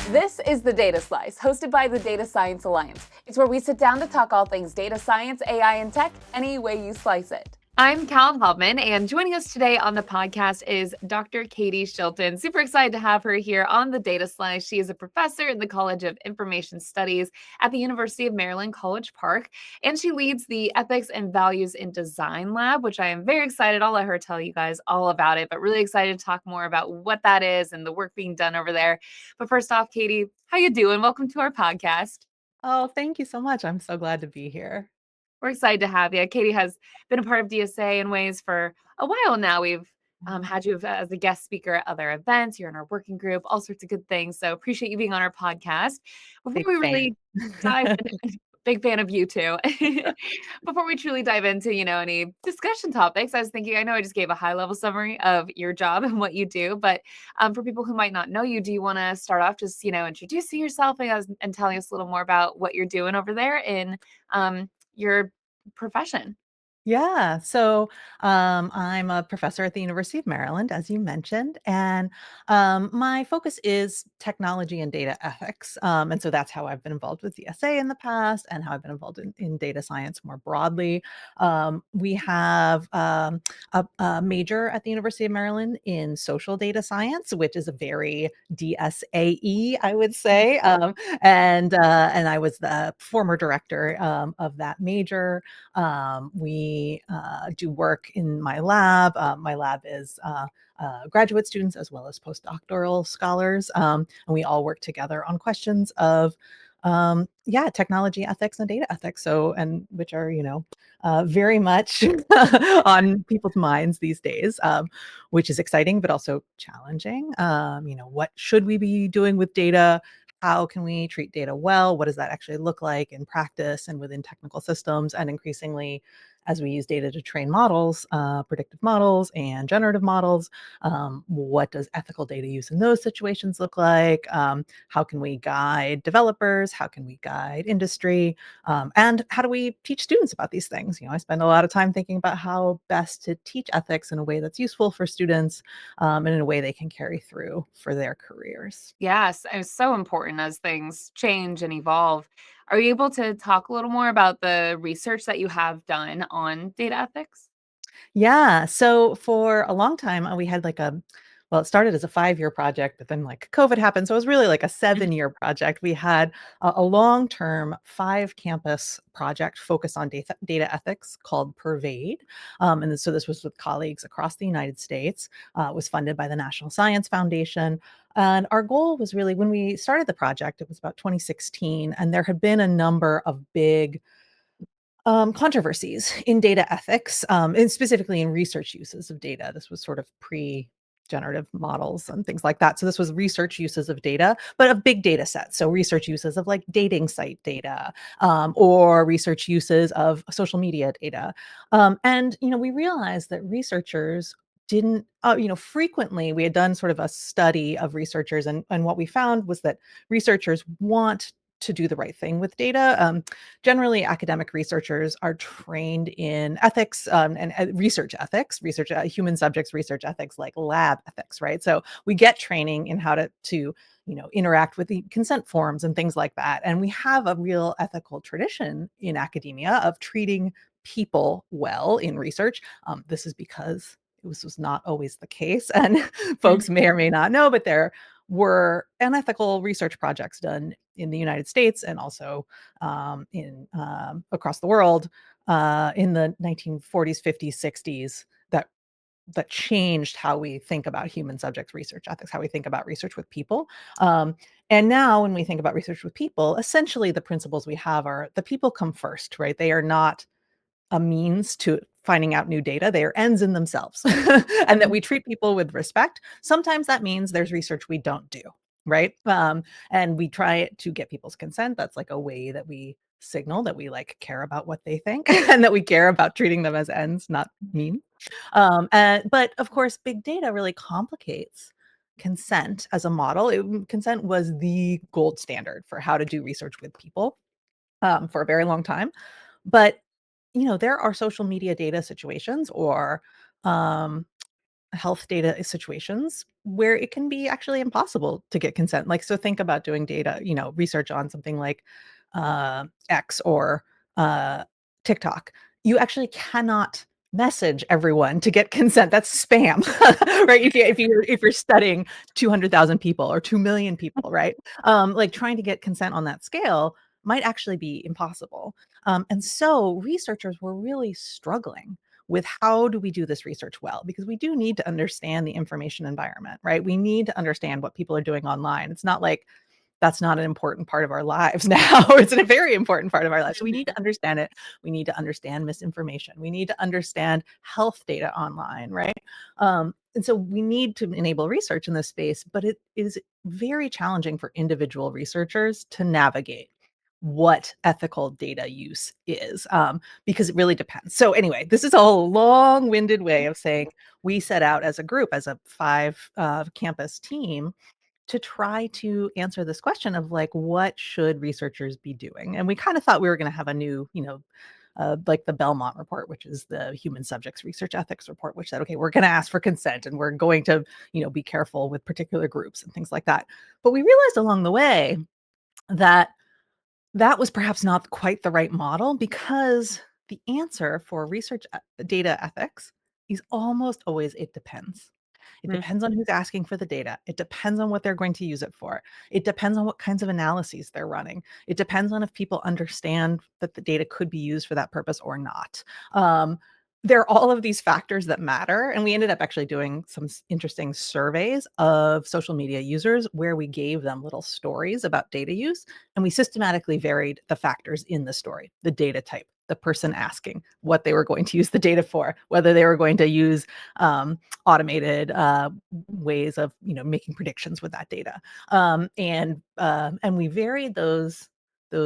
This is the Data Slice, hosted by the Data Science Alliance. It's where we sit down to talk all things data science, AI, and tech, any way you slice it. I'm Cal Hubman, and joining us today on the podcast is Dr. Katie Shilton. Super excited to have her here on the Data Slice. She is a professor in the College of Information Studies at the University of Maryland, College Park, and she leads the Ethics and Values in Design Lab, which I am very excited. I'll let her tell you guys all about it, but really excited to talk more about what that is and the work being done over there. But first off, Katie, how you doing? Welcome to our podcast. Oh, thank you so much. I'm so glad to be here. We're excited to have you. Katie has been a part of DSA in ways for a while now. We've had you as a guest speaker at other events. You're in our working group, all sorts of good things. So appreciate you being on our podcast. Before Big we fan. really dive in, big fan of you too. Before we truly dive into, any discussion topics, I was thinking, I know I just gave a high level summary of your job and what you do, but for people who might not know you, do you want to start off just, introducing yourself and telling us a little more about what you're doing over there in your profession? Yeah. I'm a professor at the University of Maryland, as you mentioned, and my focus is technology and data ethics. And so that's how I've been involved with DSA in the past and how I've been involved in data science more broadly. We have a major at the University of Maryland in social data science, which is a very DSAE, I would say. And I was the former director of that major. We do work in my lab. My lab is graduate students as well as postdoctoral scholars. And we all work together on questions of technology ethics and data ethics. And which are, very much on people's minds these days, which is exciting, but also challenging. What should we be doing with data? How can we treat data well? What does that actually look like in practice and within technical systems? And increasingly, as we use data to train models, predictive models and generative models, what does ethical data use in those situations look like? How can we guide developers? How can we guide industry? And how do we teach students about these things? I spend a lot of time thinking about how best to teach ethics in a way that's useful for students, and in a way they can carry through for their careers. Yes, it's so important as things change and evolve. Are you able to talk a little more about the research that you have done on data ethics? Yeah. So for a long time, we had well, it started as a 5-year project, but then like COVID happened. So it was really like a 7-year project. We had a long-term 5-campus project focused on data ethics called Pervade. So this was with colleagues across the United States. It was funded by the National Science Foundation. And our goal was really, when we started the project, it was about 2016, and there had been a number of big controversies in data ethics, and specifically in research uses of data. This was sort of pre-generative models and things like that. So this was research uses of data, but of big data sets. So research uses of like dating site data, or research uses of social media data. And we realized that researchers didn't, frequently we had done sort of a study of researchers, and what we found was that researchers want to do the right thing with data. Generally, academic researchers are trained in ethics, and research ethics, human subjects research ethics, like lab ethics, right? So we get training in how to interact with the consent forms and things like that. And we have a real ethical tradition in academia of treating people well in research. This is because this was not always the case, and folks may or may not know, but there were unethical research projects done in the United States and also in across the world in the 1940s, 50s, 60s, that changed how we think about human subjects research ethics, how we think about research with people. Um, and now, when we think about research with people, essentially the principles we have are the people come first, right? They are not a means to finding out new data. They are ends in themselves, and that we treat people with respect. Sometimes that means there's research we don't do, right? And we try to get people's consent. That's like a way that we signal that we like care about what they think and that we care about treating them as ends, not means. But of course, big data really complicates consent as a model. Consent was the gold standard for how to do research with people for a very long time. But there are social media data situations or um, health data situations where it can be actually impossible to get consent. Like, so think about doing data, research on something like X or uh, TikTok. You actually cannot message everyone to get consent. That's spam, right? You can't, if you're studying 200,000 people or 2 million people, right? Like trying to get consent on that scale might actually be impossible. And so researchers were really struggling with how do we do this research well, because we do need to understand the information environment, right? We need to understand what people are doing online. It's not like that's not an important part of our lives now. It's a very important part of our lives. So we need to understand it. We need to understand misinformation. We need to understand health data online, right? And so we need to enable research in this space, but it is very challenging for individual researchers to navigate what ethical data use is, because it really depends. So anyway, this is a long-winded way of saying we set out as a group, as a 5 campus team, to try to answer this question of like, what should researchers be doing? And we kind of thought we were going to have a new, like the Belmont report, which is the human subjects research ethics report, which said, okay, we're going to ask for consent and we're going to, be careful with particular groups and things like that. But we realized along the way that that was perhaps not quite the right model, because the answer for research data ethics is almost always it depends. It Mm. depends on who's asking for the data. It depends on what they're going to use it for. It depends on what kinds of analyses they're running. It depends on if people understand that the data could be used for that purpose or not. There are all of these factors that matter. And we ended up actually doing some interesting surveys of social media users where we gave them little stories about data use. And we systematically varied the factors in the story: the data type, the person asking, what they were going to use the data for, whether they were going to use automated ways of making predictions with that data, and we varied those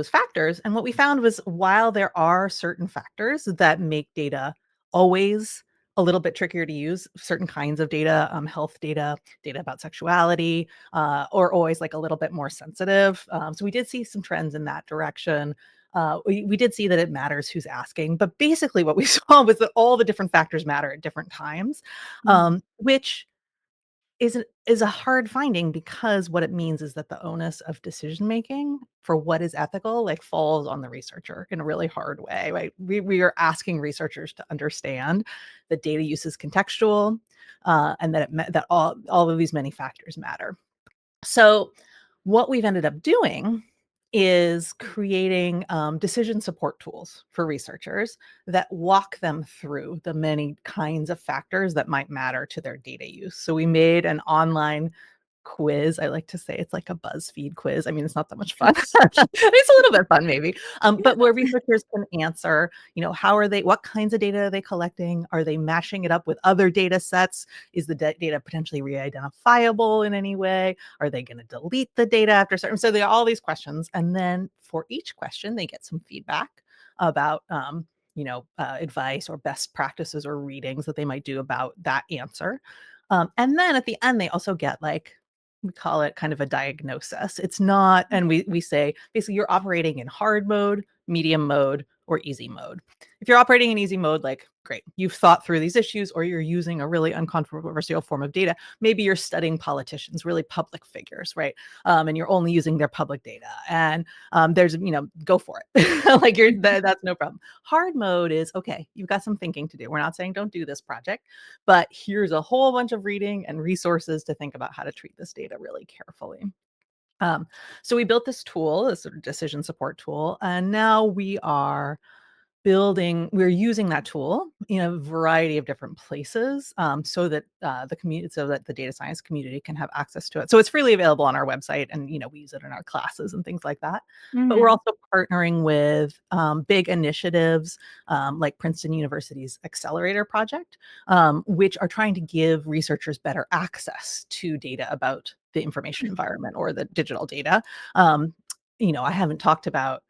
factors. And what we found was, while there are certain factors that make data always a little bit trickier to use, certain kinds of data, health data, data about sexuality, or always like a little bit more sensitive. So we did see some trends in that direction. We did see that it matters who's asking, but basically what we saw was that all the different factors matter at different times, which is a hard finding, because what it means is that the onus of decision making for what is ethical like falls on the researcher in a really hard way, right? We are asking researchers to understand that data use is contextual, and that all of these many factors matter. So what we've ended up doing is creating decision support tools for researchers that walk them through the many kinds of factors that might matter to their data use. So we made an online quiz. I like to say it's like a BuzzFeed quiz. I mean, it's not that much fun. It's a little bit fun, maybe. But where researchers can answer, what kinds of data are they collecting? Are they matching it up with other data sets? Is the data potentially re-identifiable in any way? Are they going to delete the data after certain? So there are all these questions. And then for each question, they get some feedback about, advice or best practices or readings that they might do about that answer. And then at the end, they also get, like, we call it kind of a diagnosis. It's not, and we say basically you're operating in hard mode, medium mode, or easy mode. If you're operating in easy mode, like, great, you've thought through these issues, or you're using a really uncontroversial form of data. Maybe you're studying politicians, really public figures, right? And you're only using their public data. And there's, go for it. Like, that's no problem. Hard mode is, okay, you've got some thinking to do. We're not saying don't do this project, but here's a whole bunch of reading and resources to think about how to treat this data really carefully. So we built this tool, this sort of decision support tool, and now we're using that tool in a variety of different places, so that the data science community can have access to it. So it's freely available on our website, and we use it in our classes and things like that. But we're also partnering with big initiatives, like Princeton University's Accelerator Project, which are trying to give researchers better access to data about the information environment or the digital data. I haven't talked about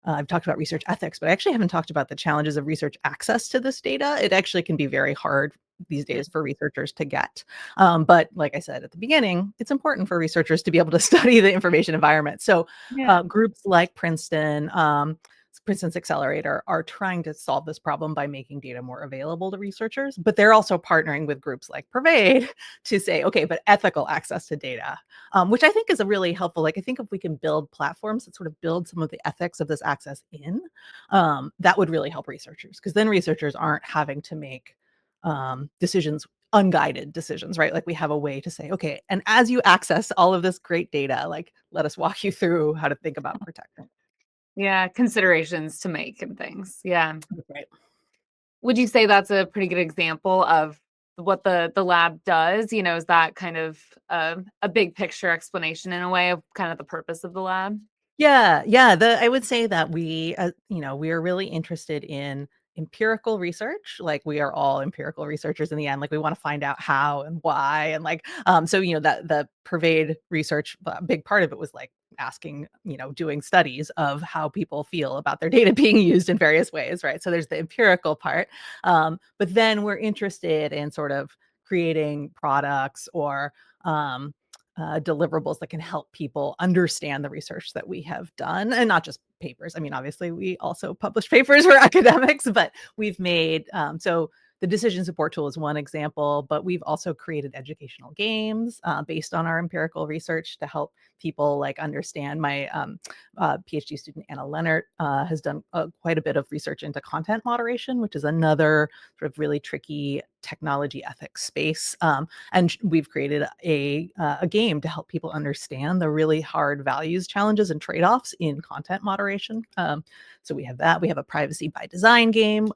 I've talked about research ethics, but I actually haven't talked about the challenges of research access to this data. It actually can be very hard these days for researchers to get. But like I said at the beginning, it's important for researchers to be able to study the information environment. So Yeah. groups like Princeton, Princeton's accelerator are trying to solve this problem by making data more available to researchers, but they're also partnering with groups like Pervade to say, okay, but ethical access to data, which I think is a really helpful. Like, I think if we can build platforms that sort of build some of the ethics of this access in, that would really help researchers, because then researchers aren't having to make decisions, unguided decisions, right? Like, we have a way to say, okay, and as you access all of this great data, like, let us walk you through how to think about protecting. Yeah, considerations to make and things. Yeah. Right. Would you say that's a pretty good example of what the lab does? You know, is that kind of a big picture explanation in a way of kind of the purpose of the lab? Yeah, yeah. I would say that we, we are really interested in empirical research. Like, we are all empirical researchers in the end. Like, we want to find out how and why, and like, so that the Pervade research, a big part of it was like asking, doing studies of how people feel about their data being used in various ways, right? So there's the empirical part, but then we're interested in sort of creating products or deliverables that can help people understand the research that we have done, and not just papers. I mean, obviously, we also publish papers for academics, but we've made so the decision support tool is one example, but we've also created educational games based on our empirical research to help people like understand. My PhD student Anna Leonard has done quite a bit of research into content moderation, which is another sort of really tricky technology ethics space. And we've created a game to help people understand the really hard values challenges and trade-offs in content moderation. So we have that. We have a privacy by design game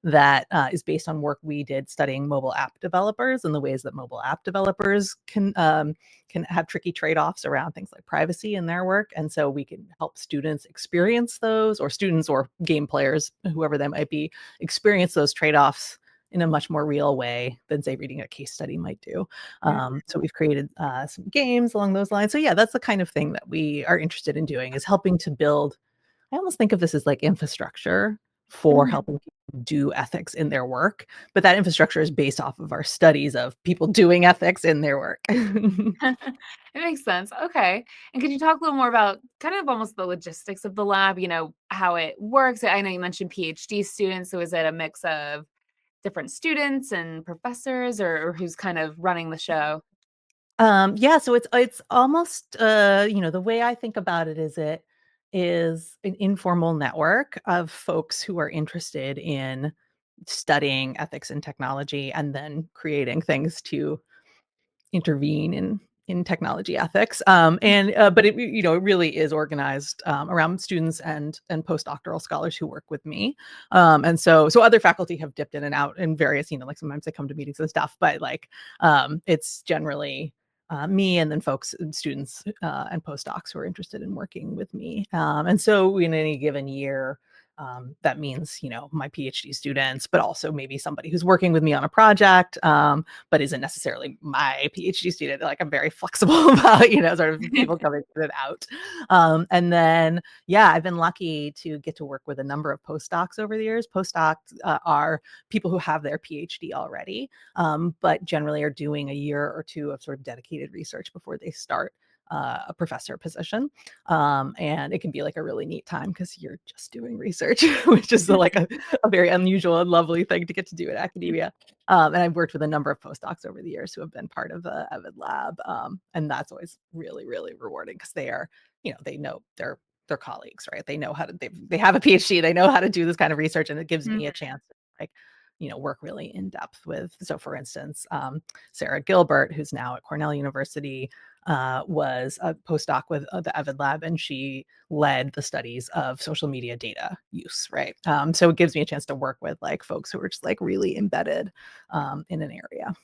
that is based on work we did studying mobile app developers and the ways that mobile app developers can have tricky trade-offs around things like privacy in their work. And so we can help students experience those, or students or game players, whoever they might be, experience those trade-offs in a much more real way than, say, reading a case study might do. So we've created some games along those lines. So yeah, that's the kind of thing that we are interested in doing, is helping to build. I almost think of this as like infrastructure for Mhm. helping people do ethics in their work, but that infrastructure is based off of our studies of people doing ethics in their work. It makes sense. Okay. And could you talk a little more about kind of almost the logistics of the lab, you know, how it works? I know you mentioned PhD students. So is it a mix of different students and professors, or who's kind of running the show? Yeah, so it's almost the way I think about it is it is an informal network of folks who are interested in studying ethics and technology and then creating things to intervene in technology ethics. And but it really is organized around students and postdoctoral scholars who work with me. And so other faculty have dipped in and out in various, like sometimes they come to meetings and stuff, but like it's generally me, and then folks, students and postdocs who are interested in working with me. And so in any given year, that means, my PhD students, but also maybe somebody who's working with me on a project, but isn't necessarily my PhD student. Like, I'm very flexible about, sort of people coming in and out. And then, yeah, I've been lucky to get to work with a number of postdocs over the years. Postdocs are people who have their PhD already, but generally are doing a year or two of sort of dedicated research before they start a professor position. And it can be like a really neat time because you're just doing research, which is like a very unusual and lovely thing to get to do in academia. And I've worked with a number of postdocs over the years who have been part of the Evid Lab. And that's always really, really rewarding because they are, they know their colleagues, right? They know how to, they have a PhD, they know how to do this kind of research. And it gives me a chance to like, work really in depth with. So for instance, Sarah Gilbert, who's now at Cornell University, was a postdoc with the Evid Lab, and she led the studies of social media data use, right? So it gives me a chance to work with like folks who are just like really embedded in an area.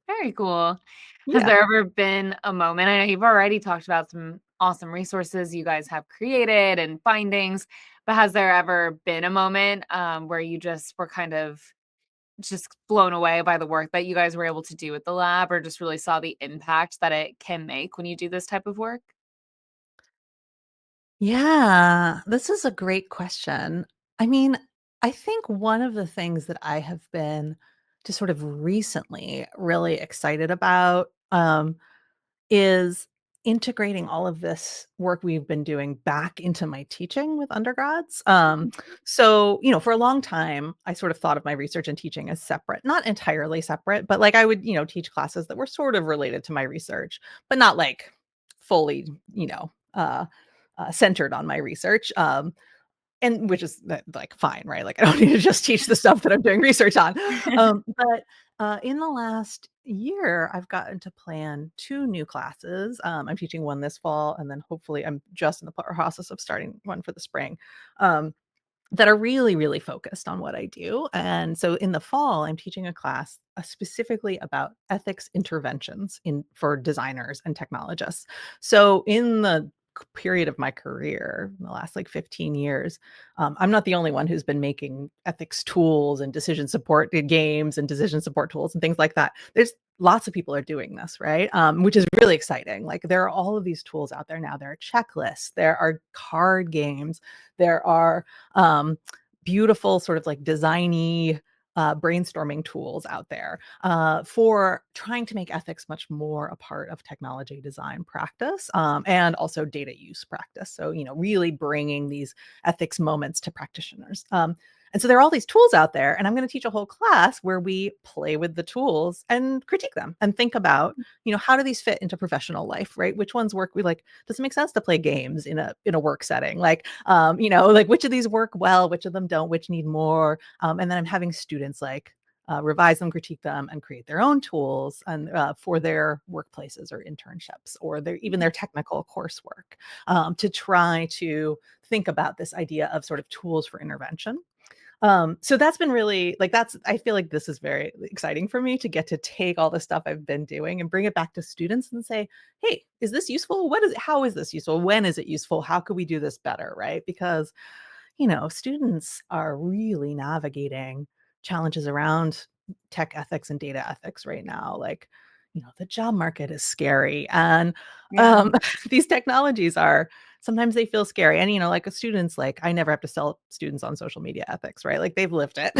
Very cool. Has Yeah. there ever been a moment? I know you've already talked about some awesome resources you guys have created and findings, but has there ever been a moment where you just were kind of just blown away by the work that you guys were able to do at the lab, or just really saw the impact that it can make when you do this type of work? Yeah, this is a great question. I mean, I think one of the things that I have been just sort of recently really excited about is integrating all of this work we've been doing back into my teaching with undergrads. So, for a long time, I sort of thought of my research and teaching as separate, not entirely separate, but like I would, teach classes that were sort of related to my research, but not like fully, centered on my research. And which is like fine, right? Like I don't need to just teach the stuff that I'm doing research on. But in the last year, I've gotten to plan 2 new classes. I'm teaching one this fall, and then hopefully I'm just in the process of starting one for the spring. Um, that are really, really focused on what I do. And so in the fall, I'm teaching a class specifically about ethics interventions for designers and technologists. So in the period of my career, in the last like 15 years, I'm not the only one who's been making ethics tools and decision support games and decision support tools and things like that. There's lots of people are doing this, right? Which is really exciting. Like there are all of these tools out there now. There are checklists, there are card games, there are beautiful sort of like designy brainstorming tools out there for trying to make ethics much more a part of technology design practice and also data use practice. So, really bringing these ethics moments to practitioners. And so there are all these tools out there, and I'm going to teach a whole class where we play with the tools and critique them and think about, how do these fit into professional life, right? Which ones work? We like, does it make sense to play games in a work setting? Like, like which of these work well, which of them don't, which need more. And then I'm having students like revise them, critique them, and create their own tools and for their workplaces or internships or even their technical coursework to try to think about this idea of sort of tools for intervention. So that's been really like I feel like this is very exciting for me to get to take all the stuff I've been doing and bring it back to students and say, hey, is this useful? How is this useful? When is it useful? How could we do this better? Right? Because, students are really navigating challenges around tech ethics and data ethics right now. Like, the job market is scary and Yeah. these technologies are sometimes they feel scary. And, like students, like I never have to sell students on social media ethics, right? Like they've lived it.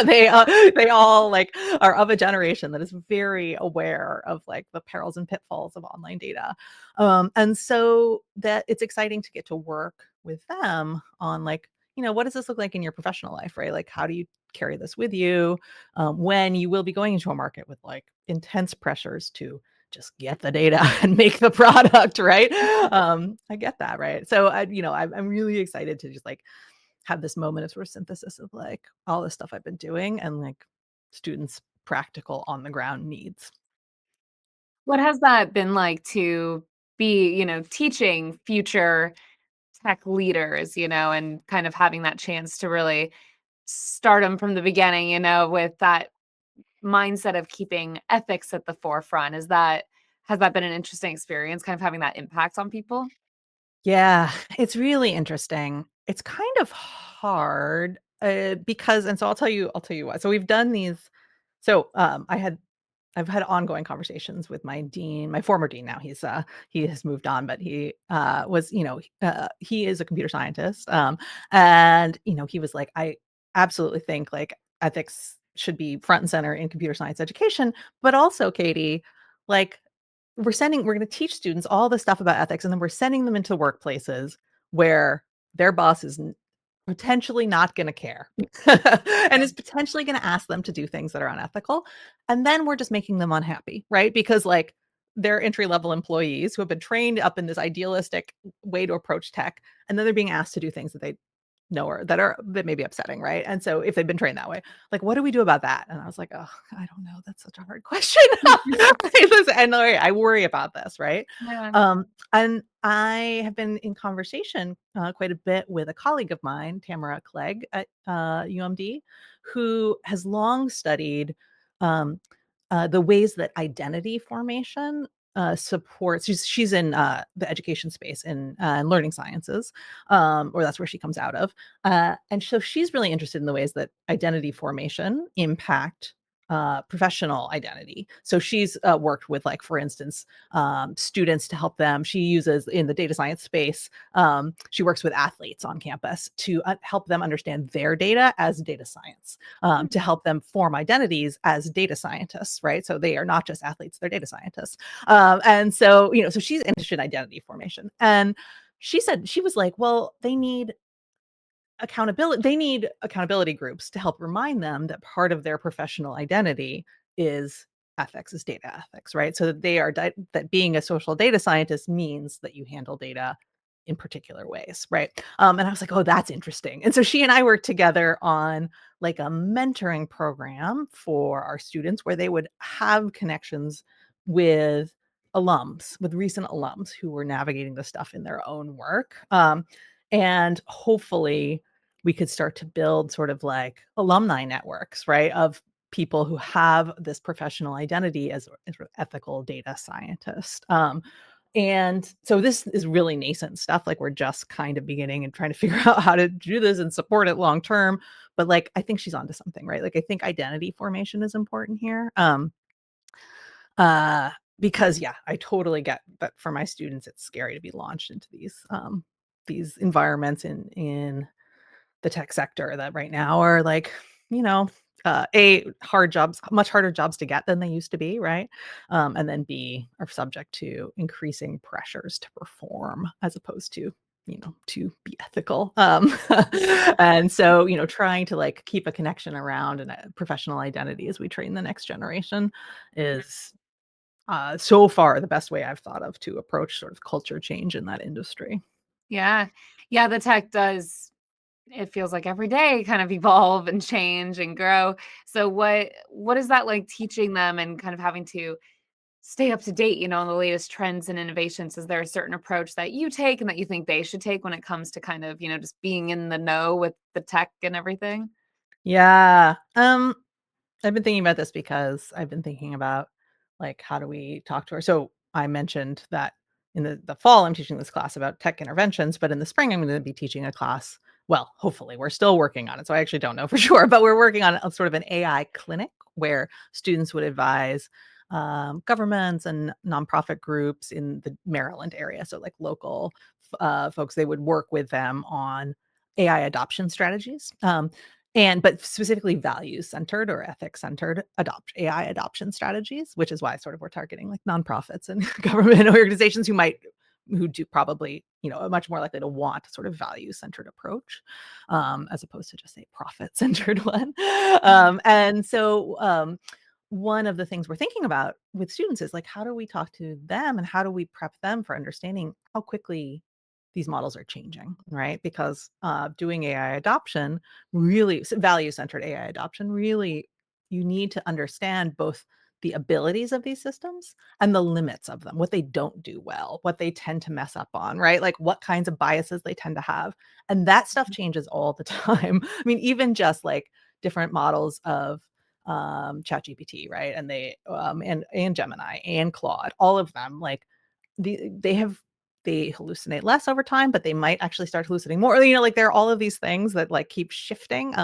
They all like are of a generation that is very aware of like the perils and pitfalls of online data. And so that it's exciting to get to work with them on like, what does this look like in your professional life, right? Like, how do you carry this with you when you will be going into a market with like intense pressures to just get the data and make the product, right? I get that, right? So I'm really excited to just like have this moment of sort of synthesis of like all the stuff I've been doing and like students' practical on the ground needs. What has that been like to be, teaching future tech leaders, and kind of having that chance to really start them from the beginning, with that mindset of keeping ethics at the forefront? Has that been an interesting experience, kind of having that impact on people? Yeah, it's really interesting. It's kind of hard because, and so I'll tell you what. So we've done these. So I've had ongoing conversations with my dean, my former dean now. He has moved on, but he was, he is a computer scientist. And he was like, I absolutely think like ethics should be front and center in computer science education, but also Katie, like we're going to teach students all this stuff about ethics, and then we're sending them into workplaces where their boss is potentially not going to care and is potentially going to ask them to do things that are unethical. And then we're just making them unhappy, right? Because like they're entry level employees who have been trained up in this idealistic way to approach tech. And then they're being asked to do things that they know or that may be upsetting, right? And so if they've been trained that way, like what do we do about that? And I was like, oh, I don't know. That's such a hard question. And I worry about this, right? Yeah. And I have been in conversation quite a bit with a colleague of mine, Tamara Clegg at UMD, who has long studied um, the ways that identity formation supports. She's in the education space in learning sciences, or that's where she comes out of. And so she's really interested in the ways that identity formation impact professional identity. So she's worked with, like, for instance, students to help them. She uses in the data science space. She works with athletes on campus to help them understand their data as data science, to help them form identities as data scientists, right? So they are not just athletes; they're data scientists. And so, so she's interested in identity formation. And she said, she was like, well, they need accountability groups to help remind them that part of their professional identity is ethics, is data ethics, right? So that that being a social data scientist means that you handle data in particular ways, right? And I was like, oh, that's interesting. And so she and I worked together on like a mentoring program for our students where they would have connections with with recent alums who were navigating the stuff in their own work. And hopefully we could start to build sort of like alumni networks, right, of people who have this professional identity as ethical data scientist. And so this is really nascent stuff. Like, we're just kind of beginning and trying to figure out how to do this and support it long term. But like, I think she's onto something, right? Like, I think identity formation is important here. Because yeah, I totally get that for my students, it's scary to be launched into these environments in the tech sector that right now are like, you know, hard jobs, much harder jobs to get than they used to be, right? And then B, are subject to increasing pressures to perform as opposed to, to be ethical. And so, trying to like keep a connection around and a professional identity as we train the next generation is so far the best way I've thought of to approach sort of culture change in that industry. Yeah. Yeah, the tech does, it feels like every day kind of evolve and change and grow. So what is that like teaching them and kind of having to stay up to date, on the latest trends and innovations? Is there a certain approach that you take and that you think they should take when it comes to kind of, just being in the know with the tech and everything? Yeah. I've been thinking about this because I've been thinking about, like, how do we talk to her? So I mentioned that in the fall, I'm teaching this class about tech interventions, but in the spring, I'm going to be teaching a class. Well, hopefully, we're still working on it. So I actually don't know for sure, but we're working on sort of an AI clinic where students would advise governments and nonprofit groups in the Maryland area. So, like, local folks, they would work with them on AI adoption strategies. But specifically values centered or ethics centered AI adoption strategies, which is why sort of we're targeting like nonprofits and government organizations who do probably, are much more likely to want a sort of value centered approach, as opposed to just a profit centered one. And so one of the things we're thinking about with students is like, how do we talk to them and how do we prep them for understanding how quickly these models are changing, right? Because doing AI adoption, really value-centered AI adoption, really, you need to understand both the abilities of these systems and the limits of them, what they don't do well, what they tend to mess up on, right? Like what kinds of biases they tend to have. And that stuff changes all the time. I mean, even just like different models of ChatGPT, right? And and Gemini and Claude, all of them, like they hallucinate less over time, but they might actually start hallucinating more. Like there are all of these things that like keep shifting.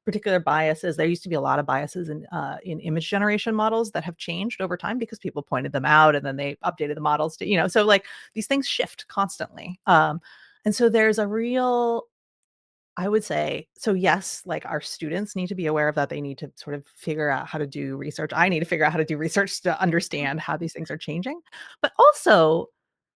Particular biases. There used to be a lot of biases in image generation models that have changed over time because people pointed them out and then they updated the models to, so like these things shift constantly. And so there's a real, I would say, so yes, like our students need to be aware of that. They need to sort of figure out how to do research. I need to figure out how to do research to understand how these things are changing. But also,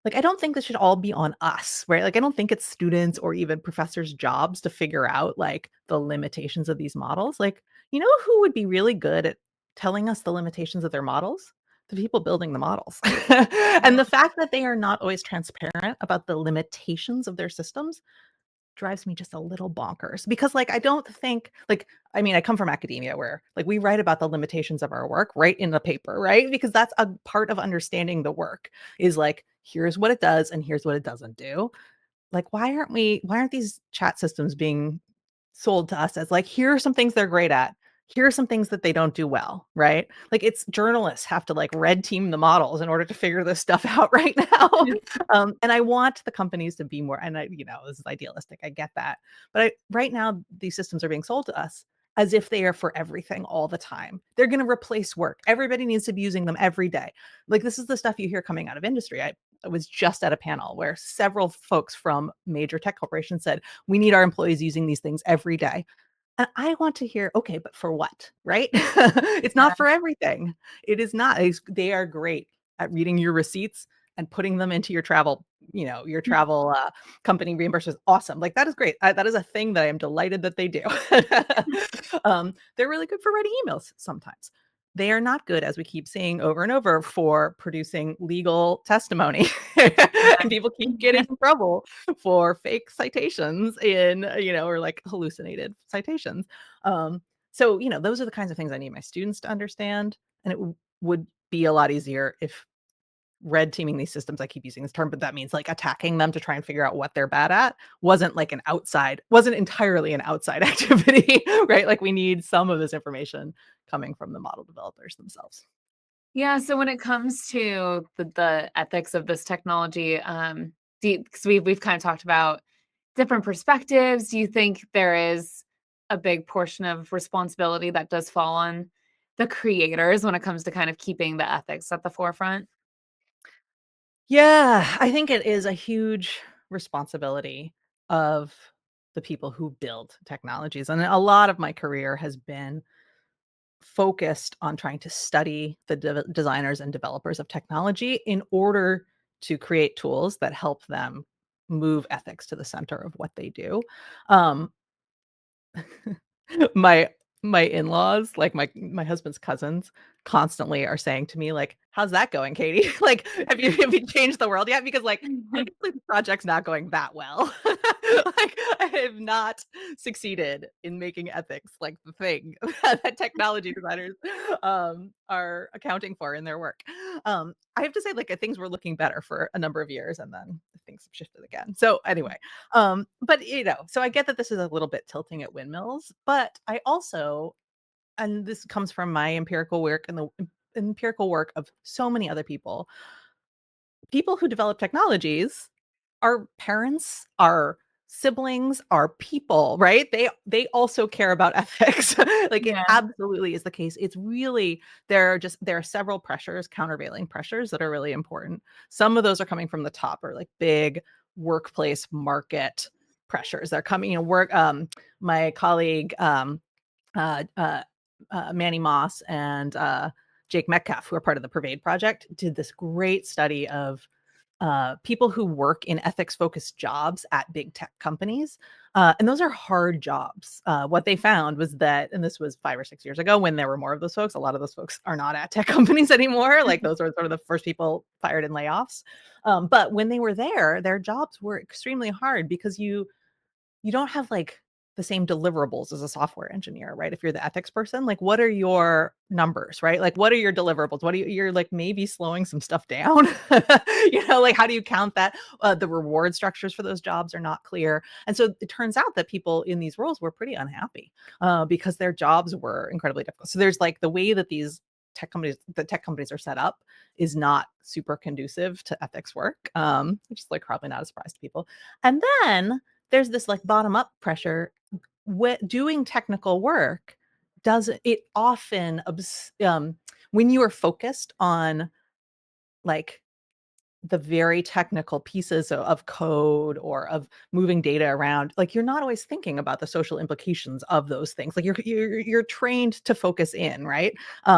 like, I don't think this should all be on us, right? Like, I don't think it's students or even professors' jobs to figure out like the limitations of these models. Like, who would be really good at telling us the limitations of their models? The people building the models. And the fact that they are not always transparent about the limitations of their systems drives me just a little bonkers because like I don't think like I mean I come from academia where like we write about the limitations of our work right in the paper, right? Because that's a part of understanding the work is like here's what it does and here's what it doesn't do. Like why aren't these chat systems being sold to us as like here are some things they're great at, here are some things that they don't do well, right? Like it's journalists have to like red team the models in order to figure this stuff out right now. And I want the companies to be more, and this is idealistic, I get that, but right now these systems are being sold to us as if they are for everything all the time. They're going to replace work. Everybody needs to be using them every day. Like, this is the stuff you hear coming out of industry. I was just at a panel where several folks from major tech corporations said, we need our employees using these things every day. And I want to hear, okay, but for what, right? It's Yeah. not for everything. It is not. They are great at reading your receipts and putting them into your travel, your travel company reimburses. Awesome. Like, that is great. That is a thing that I am delighted that they do. They're really good for writing emails sometimes. They are not good, as we keep seeing over and over, for producing legal testimony. And people keep getting in trouble for fake citations or like hallucinated citations. So, those are the kinds of things I need my students to understand. And it would be a lot easier if red teaming these systems, I keep using this term, but that means like attacking them to try and figure out what they're bad at, wasn't entirely an outside activity, right? Like, we need some of this information coming from the model developers themselves. Yeah, so when it comes to the ethics of this technology, because we've kind of talked about different perspectives, do you think there is a big portion of responsibility that does fall on the creators when it comes to kind of keeping the ethics at the forefront? Yeah, I think it is a huge responsibility of the people who build technologies. And a lot of my career has been focused on trying to study the designers and developers of technology in order to create tools that help them move ethics to the center of what they do. Um, my my in-laws, like my husband's cousins, constantly are saying to me, like, how's that going, Katie? Like, have you changed the world yet? Because, like, obviously the project's not going that well. Like, I have not succeeded in making ethics like the thing that technology designers are accounting for in their work. I have to say, like, things were looking better for a number of years, and then things have shifted again. So anyway, but so I get that this is a little bit tilting at windmills, but I also, and this comes from my empirical work and the empirical work of so many other people who develop technologies are parents, are siblings, are people, right? They also care about ethics. Like, it Yeah. absolutely is the case. It's really, there are several pressures, countervailing pressures, that are really important. Some of those are coming from the top, or like big workplace market pressures. They're coming, my colleague uh, uh, Manny Moss and Jake Metcalf, who are part of the Pervade Project, did this great study of people who work in ethics focused jobs at big tech companies. And those are hard jobs. What they found was that, and this was 5 or 6 years ago when there were more of those folks, a lot of those folks are not at tech companies anymore. Like, those were sort of the first people fired in layoffs. But when they were there, their jobs were extremely hard because you don't have like the same deliverables as a software engineer, right? If you're the ethics person, like, what are your numbers, right? Like, what are your deliverables? You're like maybe slowing some stuff down. Like, how do you count that? The reward structures for those jobs are not clear. And so it turns out that people in these roles were pretty unhappy because their jobs were incredibly difficult. So there's like the way that the tech companies are set up is not super conducive to ethics work, which is like probably not a surprise to people. And then there's this like bottom up pressure. Doing technical work does it often when you are focused on like the very technical pieces of code or of moving data around, like, you're not always thinking about the social implications of those things. Like, you're trained to focus in, right?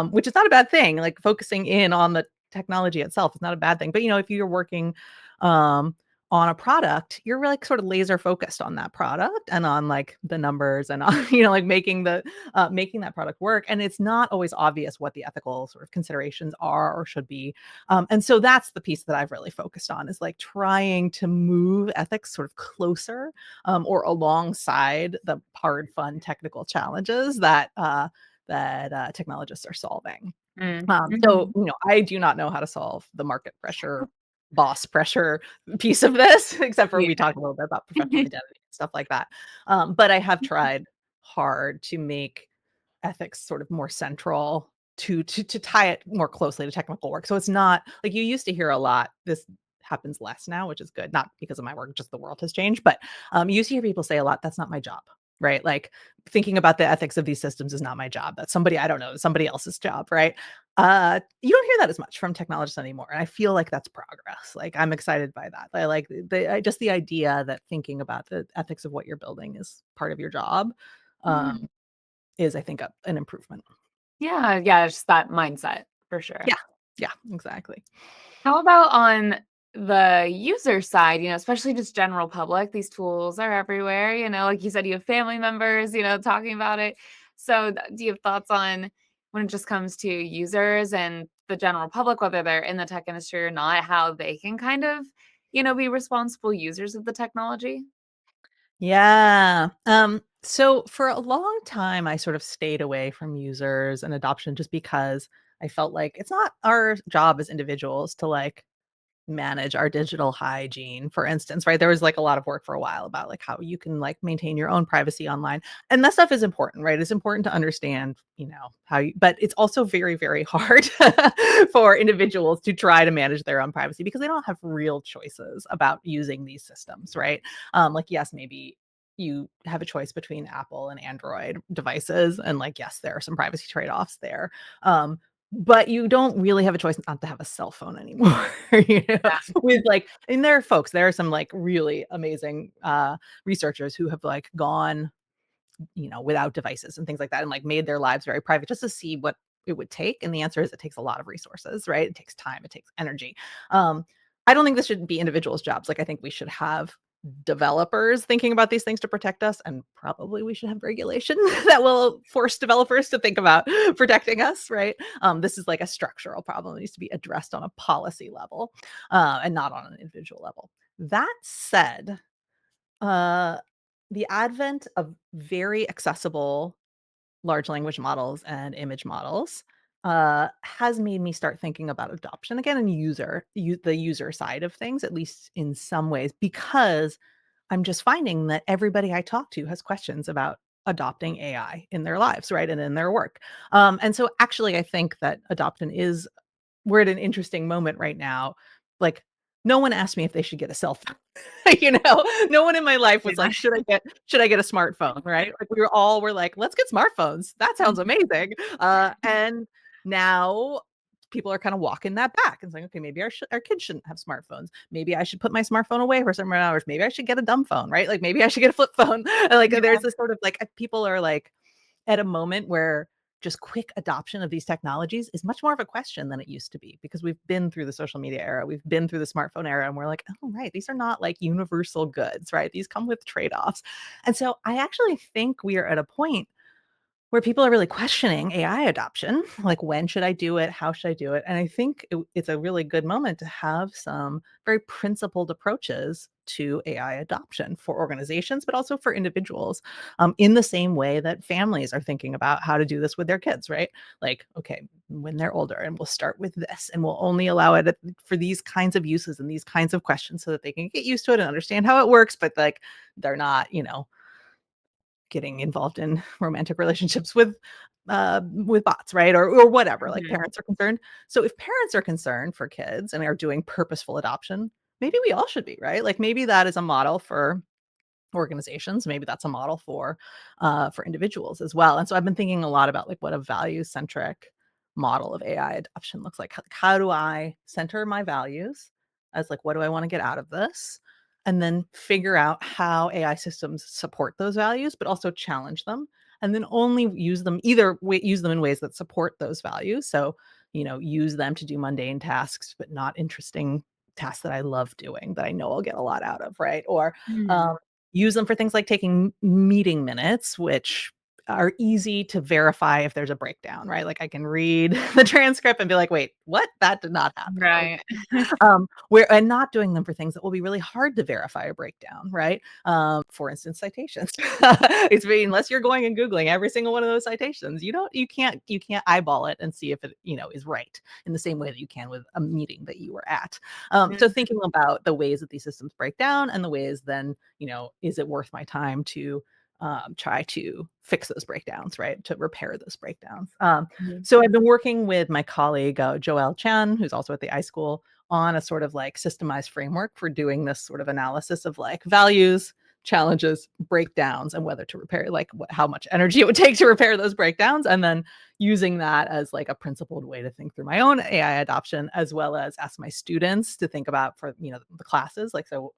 Which is not a bad thing. Like, focusing in on the technology itself is not a bad thing. But if you're working um on a product, you're really sort of laser focused on that product and on like the numbers and on like making that product work. And it's not always obvious what the ethical sort of considerations are or should be. And so that's the piece that I've really focused on, is like trying to move ethics sort of closer or alongside the hard, fun technical challenges that technologists are solving. Mm, So, mhm. I do not know how to solve the market pressure, boss pressure piece of this, except for Yeah. we talked a little bit about professional identity and stuff like that. But I have tried hard to make ethics sort of more central, to tie it more closely to technical work. So it's not like you used to hear a lot. This happens less now, which is good. Not because of my work, just the world has changed. But you used to hear people say a lot, that's not my job. right? Like thinking about the ethics of these systems is not my job. That's somebody, I don't know, somebody else's job, right? You don't hear that as much from technologists anymore. And I feel like that's progress. Like I'm excited by that. I like just the idea that thinking about the ethics of what you're building is part of your job Mm. is, I think, an improvement. Yeah, yeah, just that mindset for sure. Yeah. Yeah, exactly. How about on the user side, especially just general public, these tools are everywhere, like you said, you have family members, talking about it. So do you have thoughts on when it just comes to users and the general public, whether they're in the tech industry or not, how they can kind of, be responsible users of the technology? Yeah. So for a long time, I sort of stayed away from users and adoption just because I felt like it's not our job as individuals to like manage our digital hygiene, for instance, right? There was like a lot of work for a while about like how you can like maintain your own privacy online. And that stuff is important, right? It's important to understand, how you, but it's also very, very hard for individuals to try to manage their own privacy because they don't have real choices about using these systems, right? Like, yes, maybe you have a choice between Apple and Android devices. And like, yes, there are some privacy trade-offs there. But you don't really have a choice not to have a cell phone anymore, with like, and there are some like really amazing researchers who have like gone, without devices and things like that and like made their lives very private just to see what it would take. And the answer is it takes a lot of resources, right? It takes time, it takes energy. Um, I don't think this should be individuals' jobs. Like I think we should have developers thinking about these things to protect us, and probably we should have regulation that will force developers to think about protecting us, right? This is like a structural problem that needs to be addressed on a policy level, and not on an individual level. That said, uh, the advent of very accessible large language models and image models has made me start thinking about adoption again and the user side of things, at least in some ways, because I'm just finding that everybody I talk to has questions about adopting AI in their lives, right, and in their work. And so, actually, I think that adoption is we're at an interesting moment right now. Like, no one asked me if they should get a cell phone. No one in my life was Yeah. like, should I get a smartphone? Right. Like we're like, let's get smartphones. That sounds amazing. And now people are kind of walking that back and saying, okay, maybe our kids shouldn't have smartphones. Maybe I should put my smartphone away for some hours. Maybe I should get a dumb phone, right? Like maybe I should get a flip phone. Like there's this sort of like people are like at a moment where just quick adoption of these technologies is much more of a question than it used to be because we've been through the social media era, we've been through the smartphone era, and we're like, oh, right, these are not like universal goods, right? These come with trade-offs. And so I actually think we are at a point where people are really questioning AI adoption. Like, when should I do it? How should I do it? And I think it's a really good moment to have some very principled approaches to AI adoption for organizations, but also for individuals, in the same way that families are thinking about how to do this with their kids, right? Like, okay, when they're older, and we'll start with this, and we'll only allow it for these kinds of uses and these kinds of questions so that they can get used to it and understand how it works, but like they're not, getting involved in romantic relationships with bots, right? Or whatever, like Mhm. parents are concerned. So if parents are concerned for kids and are doing purposeful adoption, maybe we all should be, right? Like maybe that is a model for organizations. Maybe that's a model for individuals as well. And so I've been thinking a lot about like what a value-centric model of AI adoption looks like. How do I center my values as like what do I want to get out of this? And then figure out how AI systems support those values, but also challenge them. And then only use them use them in ways that support those values. So, use them to do mundane tasks, but not interesting tasks that I love doing that I know I'll get a lot out of, right? Or Mm. um, use them for things like taking meeting minutes, which are easy to verify if there's a breakdown, right? Like I can read the transcript and be like, wait, what? That did not happen. Right. Where and not doing them for things that will be really hard to verify a breakdown, right? For instance, citations. Unless you're going and Googling every single one of those citations, you can't eyeball it and see if it, is right in the same way that you can with a meeting that you were at. So Mhm. thinking about the ways that these systems break down and the ways then, is it worth my time to try to fix those breakdowns, right? To repair those breakdowns. Mhm. So I've been working with my colleague, Joelle Chan, who's also at the iSchool, on a sort of like systemized framework for doing this sort of analysis of like values, challenges, breakdowns, and whether to repair, like how much energy it would take to repair those breakdowns, and then using that as like a principled way to think through my own AI adoption, as well as ask my students to think about for the classes. Like, so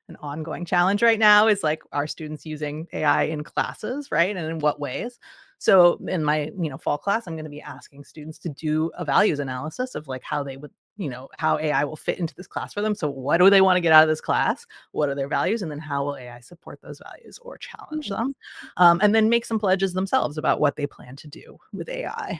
an ongoing challenge right now is like, are students using AI in classes, right? And in what ways? So in my, fall class, I'm going to be asking students to do a values analysis of like how they would, how AI will fit into this class for them. So what do they want to get out of this class? What are their values? And then how will AI support those values or challenge them? And then make some pledges themselves about what they plan to do with AI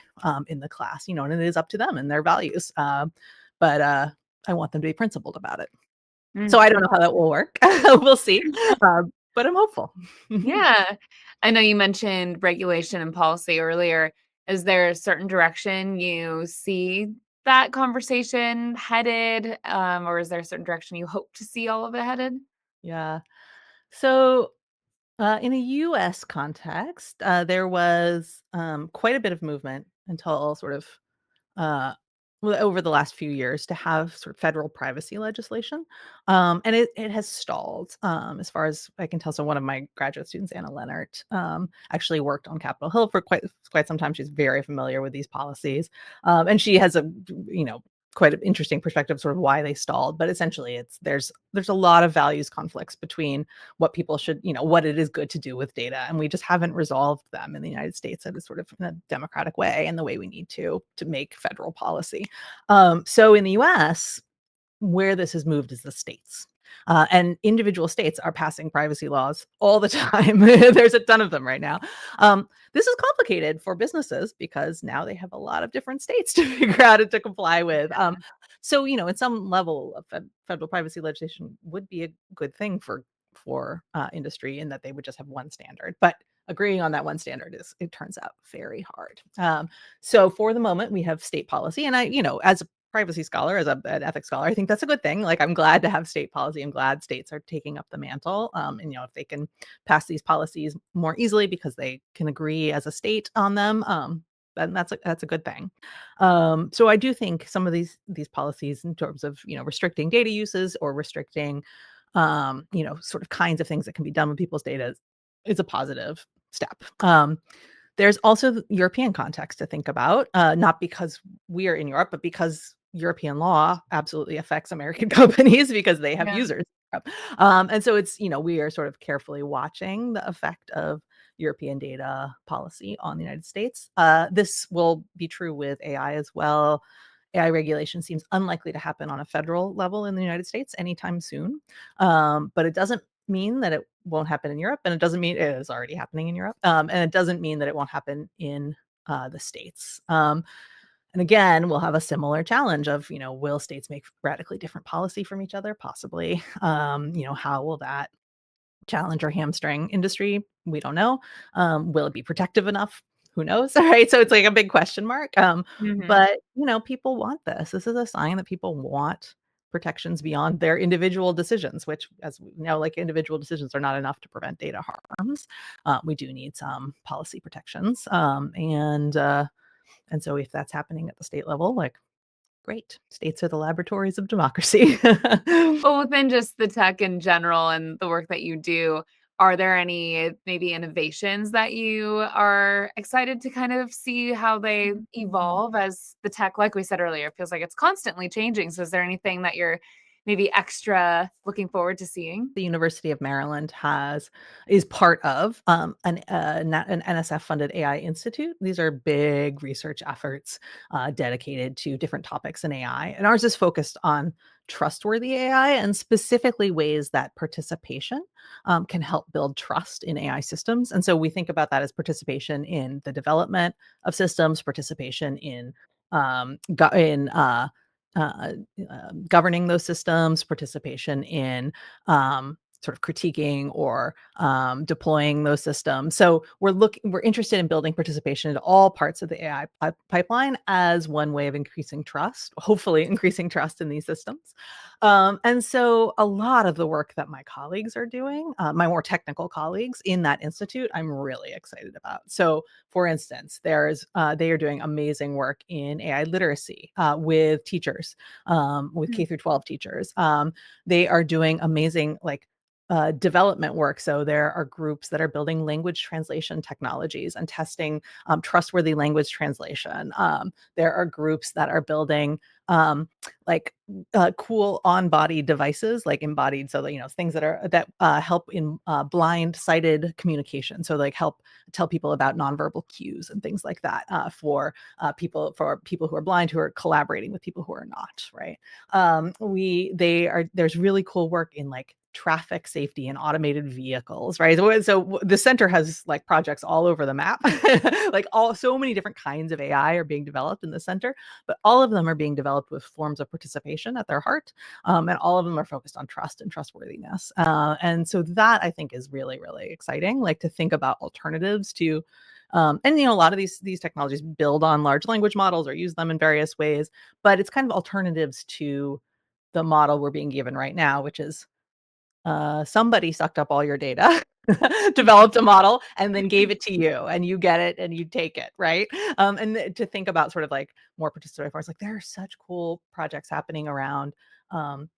in the class, and it is up to them and their values. But I want them to be principled about it. So I don't know how that will work. We'll see. But I'm hopeful. Yeah. I know you mentioned regulation and policy earlier. Is there a certain direction you see that conversation headed? Or is there a certain direction you hope to see all of it headed? Yeah. So in a US context, there was quite a bit of movement until sort of uh, over the last few years to have sort of federal privacy legislation. And it has stalled as far as I can tell. So one of my graduate students, Anna Leonard, actually worked on Capitol Hill for quite some time. She's very familiar with these policies. And she has a, quite an interesting perspective, sort of why they stalled. But essentially there's a lot of values conflicts between what people should, what it is good to do with data. And we just haven't resolved them in the United States in a sort of in a democratic way and the way we need to make federal policy. So in the US, where this has moved is the states. And individual states are passing privacy laws all the time. There's a ton of them right now. This is complicated for businesses because now they have a lot of different states to figure out and to comply with. So, in some level of federal privacy legislation would be a good thing for industry in that they would just have one standard. But agreeing on that one standard it turns out very hard. So for the moment, we have state policy. And I, as a privacy scholar, as an ethics scholar, I think that's a good thing. Like, I'm glad to have state policy. I'm glad states are taking up the mantle. And if they can pass these policies more easily because they can agree as a state on them, then that's a good thing. So I do think some of these policies in terms of restricting data uses or restricting sort of kinds of things that can be done with people's data is a positive step. There's also the European context to think about, not because we are in Europe, but because European law absolutely affects American companies because they have users. And so it's, we are sort of carefully watching the effect of European data policy on the United States. This will be true with AI as well. AI regulation seems unlikely to happen on a federal level in the United States anytime soon. But it doesn't mean that it won't happen in Europe, and it doesn't mean it is already happening in Europe. And it doesn't mean that it won't happen in the states. And again, we'll have a similar challenge of, will states make radically different policy from each other? Possibly. How will that challenge or hamstring industry? We don't know. Will it be protective enough? Who knows? Right. So it's like a big question mark. But, people want this. This is a sign that people want protections beyond their individual decisions, which, as we know, like, individual decisions are not enough to prevent data harms. We do need some policy protections. And so if that's happening at the state level, like, great. States are the laboratories of democracy. Well, within just the tech in general and the work that you do, are there any maybe innovations that you are excited to kind of see how they evolve as the tech, like we said earlier, feels like it's constantly changing. So is there anything that you're maybe extra looking forward to seeing? The University of Maryland is part of an NSF-funded AI institute. These are big research efforts dedicated to different topics in AI, and ours is focused on trustworthy AI and specifically ways that participation can help build trust in AI systems. And so we think about that as participation in the development of systems, participation in go- in uh, governing those systems, participation in sort of critiquing or deploying those systems. So we're interested in building participation into all parts of the AI pipeline as one way of increasing trust, hopefully increasing trust in these systems. And so a lot of the work that my colleagues are doing, my more technical colleagues in that institute, I'm really excited about. So for instance, they are doing amazing work in AI literacy with teachers, with K through 12 teachers. They are doing amazing, like, development work. So there are groups that are building language translation technologies and testing trustworthy language translation. There are groups that are building like cool on-body devices, like embodied, so that things that help in blind sighted communication. So like help tell people about nonverbal cues and things like that for people who are blind who are collaborating with people who are not. Right. There's really cool work in like traffic safety and automated vehicles, right? So the center has like projects all over the map. Like so many different kinds of AI are being developed in the center, but all of them are being developed with forms of participation at their heart. And all of them are focused on trust and trustworthiness. And so that I think is really, really exciting, like to think about alternatives to and a lot of these technologies build on large language models or use them in various ways, but it's kind of alternatives to the model we're being given right now, which is somebody sucked up all your data, developed a model, and then gave it to you, and you get it and you take it, right? To think about sort of like more participatory forms, like there are such cool projects happening around um,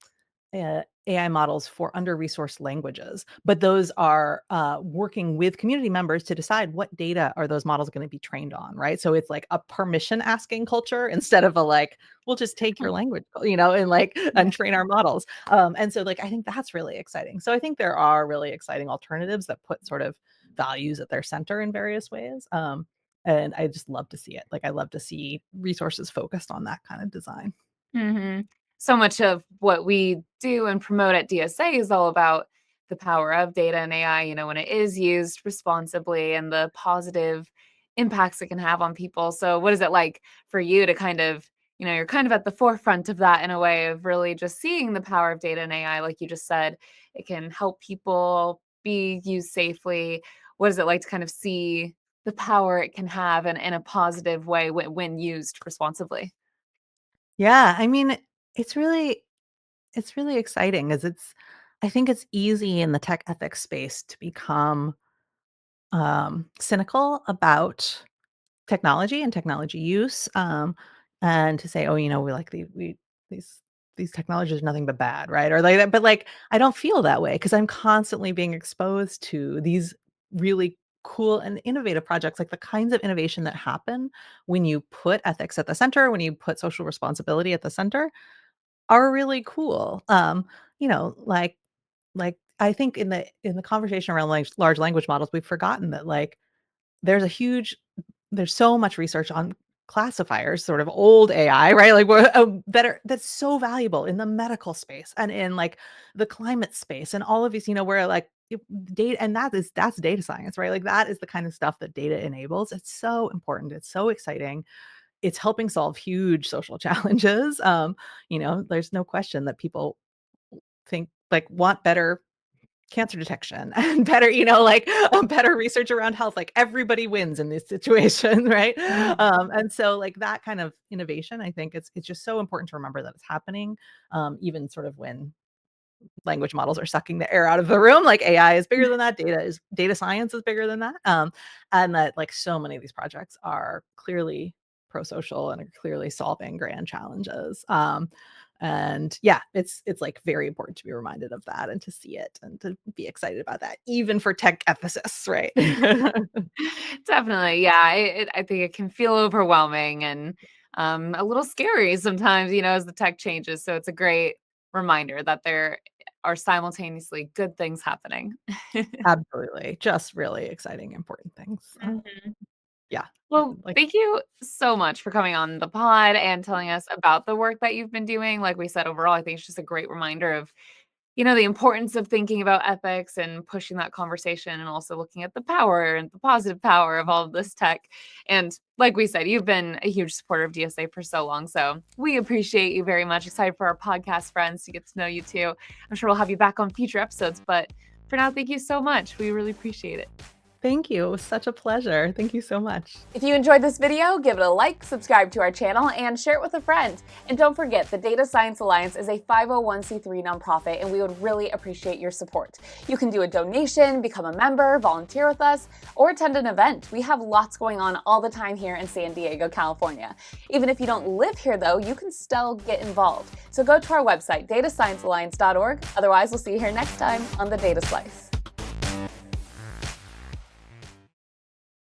AI models for under-resourced languages, but those are working with community members to decide what data are those models going to be trained on, right? So it's like a permission asking culture instead of a like, we'll just take your language, and train our models. And so like, I think that's really exciting. So I think there are really exciting alternatives that put sort of values at their center in various ways. And I just love to see it. Like I love to see resources focused on that kind of design. hmm So much of what we do and promote at DSA is all about the power of data and AI, when it is used responsibly and the positive impacts it can have on people. So, what is it like for you to kind of, you're kind of at the forefront of that in a way of really just seeing the power of data and AI, like you just said, it can help people be used safely. What is it like to kind of see the power it can have in a positive way when used responsibly? Yeah, I mean, it's really it's really exciting as I think it's easy in the tech ethics space to become cynical about technology and technology use, and to say, "Oh, we like these these technologies are nothing but bad," right? Or like that. But like, I don't feel that way because I'm constantly being exposed to these really cool and innovative projects, like the kinds of innovation that happen when you put ethics at the center, when you put social responsibility at the center, are really cool. Like I think in the conversation around large language models, we've forgotten that like there's a huge there's so much research on classifiers, sort of old AI, right? Like that's so valuable in the medical space and in like the climate space and all of these, where like data, and that's data science, right? Like that is the kind of stuff that data enables. It's so important. It's so exciting. It's helping solve huge social challenges. There's no question that people think like want better cancer detection and better, better research around health. Like everybody wins in this situation, right? And so like that kind of innovation, I think it's just so important to remember that it's happening, even sort of when language models are sucking the air out of the room. Like AI is bigger than that. Data science is bigger than that. And that like so many of these projects are clearly pro-social and are clearly solving grand challenges. And yeah, it's like very important to be reminded of that and to see it and to be excited about that, even for tech ethicists, right? Definitely. Yeah. I think it can feel overwhelming and a little scary sometimes, as the tech changes. So it's a great reminder that there are simultaneously good things happening. Absolutely, just really exciting, important things. Mhm. Yeah, Well, like thank you so much for coming on the pod and telling us about the work that you've been doing. Like we said, overall, I think it's just a great reminder of the importance of thinking about ethics and pushing that conversation and also looking at the power and the positive power of all of this tech. And like we said, you've been a huge supporter of DSA for so long. So we appreciate you very much. Excited for our podcast friends to get to know you too. I'm sure we'll have you back on future episodes. But for now, thank you so much. We really appreciate it. Thank you. It was such a pleasure. Thank you so much. If you enjoyed this video, give it a like, subscribe to our channel, and share it with a friend. And don't forget, the Data Science Alliance is a 501c3 nonprofit, and we would really appreciate your support. You can do a donation, become a member, volunteer with us, or attend an event. We have lots going on all the time here in San Diego, California. Even if you don't live here, though, you can still get involved. So go to our website, datasciencealliance.org. Otherwise, we'll see you here next time on The Data Slice.